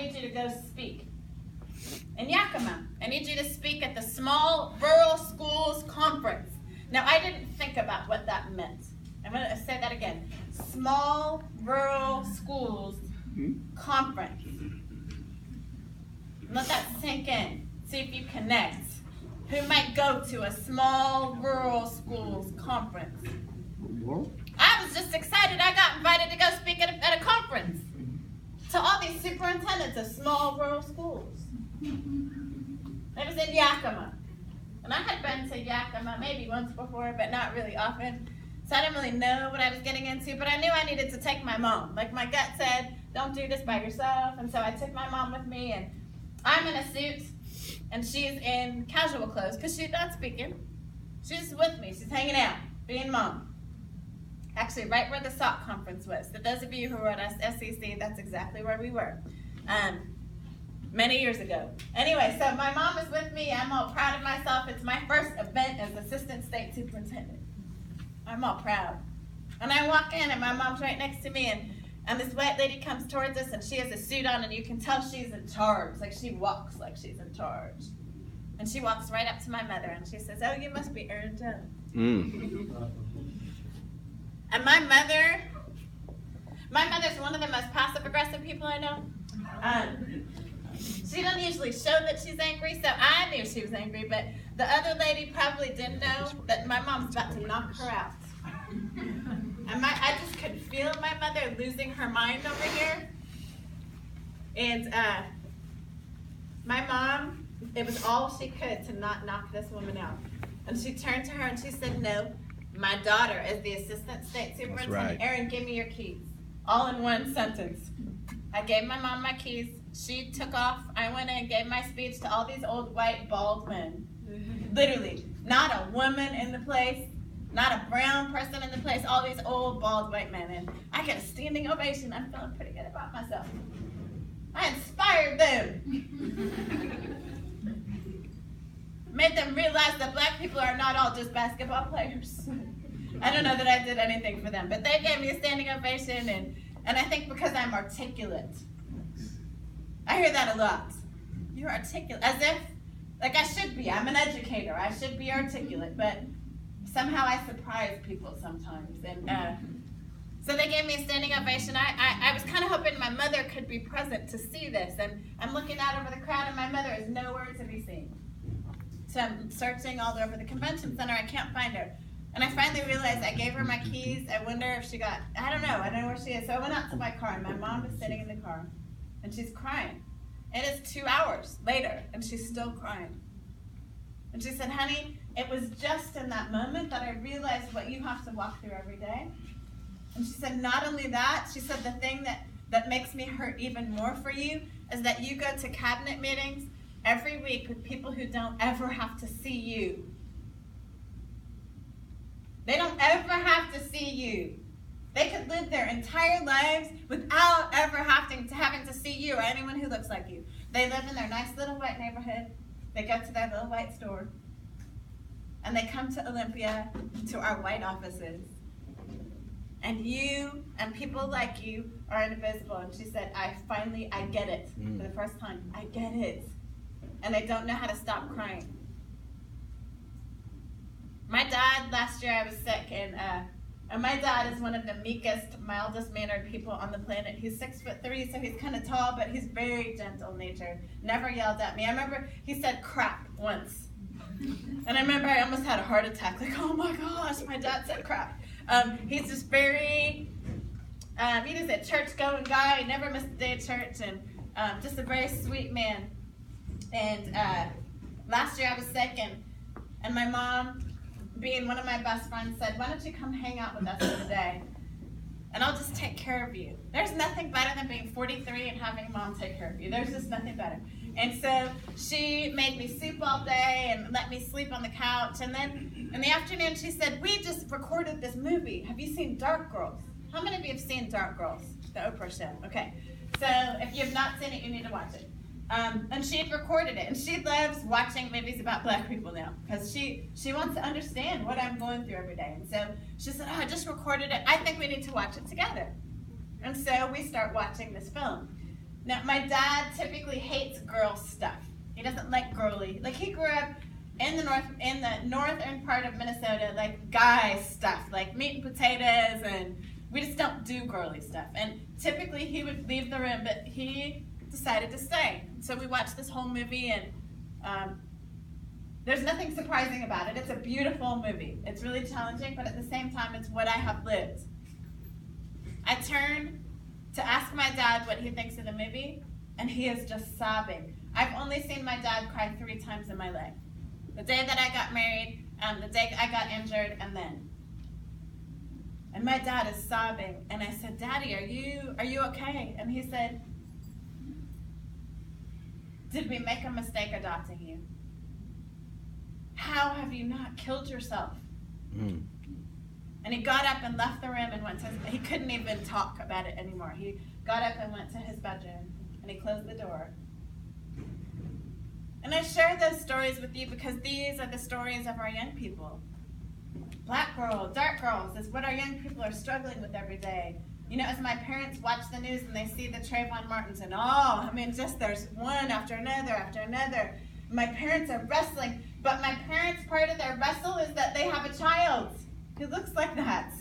need you to go speak in Yakima. I need you to speak at the Small Rural Schools Conference. Now, I didn't think about what that meant. I'm going to say that again. Small Rural Schools Conference. Let that sink in. See if you connect. Who might go to a small rural schools conference? I was just excited. I got invited to go speak at a conference to all these superintendents of small rural schools. It was in Yakima. And I had been to Yakima maybe once before, but not really often. So I didn't really know what I was getting into, but I knew I needed to take my mom. Like my gut said, don't do this by yourself. And so I took my mom with me, and I'm in a suit, and she's in casual clothes because she's not speaking. She's with me. She's hanging out, being mom. Actually, right where the SOC conference was. So those of you who were at SEC, that's exactly where we were many years ago. Anyway, so my mom is with me. I'm all proud of myself. It's my first event as assistant state superintendent. I'm all proud. And I walk in, and my mom's right next to me, and this white lady comes towards us, and she has a suit on, and you can tell she's in charge. Like, she walks like she's in charge. And she walks right up to my mother, and she says, "Oh, you must be Erin Jones." And my mother's one of the most passive-aggressive people I know. She doesn't usually show that she's angry, so I knew she was angry, but the other lady probably didn't know that my mom's about to knock her out. And I just could feel my mother losing her mind over here. And my mom, it was all she could to not knock this woman out. And she turned to her and she said, "No, my daughter is the assistant state superintendent. Right. Erin, give me your keys." All in one sentence. I gave my mom my keys. She took off. I went in and gave my speech to all these old white bald men. Literally, not a woman in the place, not a brown person in the place, all these old bald white men. And I get a standing ovation. I'm feeling pretty good about myself. I inspired them. Made them realize that black people are not all just basketball players. I don't know that I did anything for them, but they gave me a standing ovation, and I think because I'm articulate. I hear that a lot. You're articulate, as if, like I should be. I'm an educator. I should be articulate, but somehow I surprise people sometimes. And so they gave me a standing ovation. I was kind of hoping my mother could be present to see this, and I'm looking out over the crowd, and my mother is nowhere to be seen. So I'm searching all over the convention center. I can't find her. And I finally realized I gave her my keys. I wonder if she got, I don't know where she is. So I went out to my car, and my mom is sitting in the car, and she's crying. It is 2 hours later, and she's still crying. And she said, "Honey, it was just in that moment that I realized what you have to walk through every day." And she said, "Not only that," she said, "the thing that makes me hurt even more for you is that you go to cabinet meetings every week with people who don't ever have to see you. They don't ever have to see you. They could live their entire lives without ever having to see you or anyone who looks like you. They live in their nice little white neighborhood. They go to their little white store. And they come to Olympia, to our white offices. And you and people like you are invisible." And she said, I get it for the first time. I get it. And I don't know how to stop crying. My dad, last year I was sick, and my dad is one of the meekest, mildest mannered people on the planet. He's 6'3", so he's kind of tall, but he's very gentle-natured. Never yelled at me. I remember he said crap once. And I remember I almost had a heart attack, like, oh my gosh, my dad said crap. He's just very, he was a church-going guy, never missed a day of church, and just a very sweet man. And last year I was sick, and my mom, being one of my best friends, said, "Why don't you come hang out with us for the day? And I'll just take care of you." There's nothing better than being 43 and having mom take care of you. There's just nothing better. And so she made me soup all day and let me sleep on the couch. And then in the afternoon she said, "We just recorded this movie. Have you seen Dark Girls?" How many of you have seen Dark Girls? The Oprah show. Okay. So if you have not seen it, you need to watch it. And she had recorded it, and she loves watching movies about black people now because she wants to understand what I'm going through every day. And so she said, "Oh, I just recorded it. I think we need to watch it together." And so we start watching this film. Now, my dad typically hates girl stuff. He doesn't like girly. Like, he grew up in the northern part of Minnesota, like guy stuff, like meat and potatoes, and we just don't do girly stuff. And typically he would leave the room, but he decided to stay. So we watched this whole movie, and there's nothing surprising about it. It's a beautiful movie. It's really challenging, but at the same time, it's what I have lived. I turn to ask my dad what he thinks of the movie, and he is just sobbing. I've only seen my dad cry 3 times in my life. The day that I got married, the day I got injured, and then. And my dad is sobbing, and I said, "Daddy, are you okay?" And he said, "Did we make a mistake adopting you? How have you not killed yourself?" And he got up and left the room and went to he couldn't even talk about it anymore. He got up and went to his bedroom, and he closed the door. And I share those stories with you because these are the stories of our young people. Black girls, dark girls is what our young people are struggling with every day. You know, as my parents watch the news and they see the Trayvon Martins and just there's one after another after another. My parents are wrestling, but my parents' part of their wrestle is that they have a child who looks like that.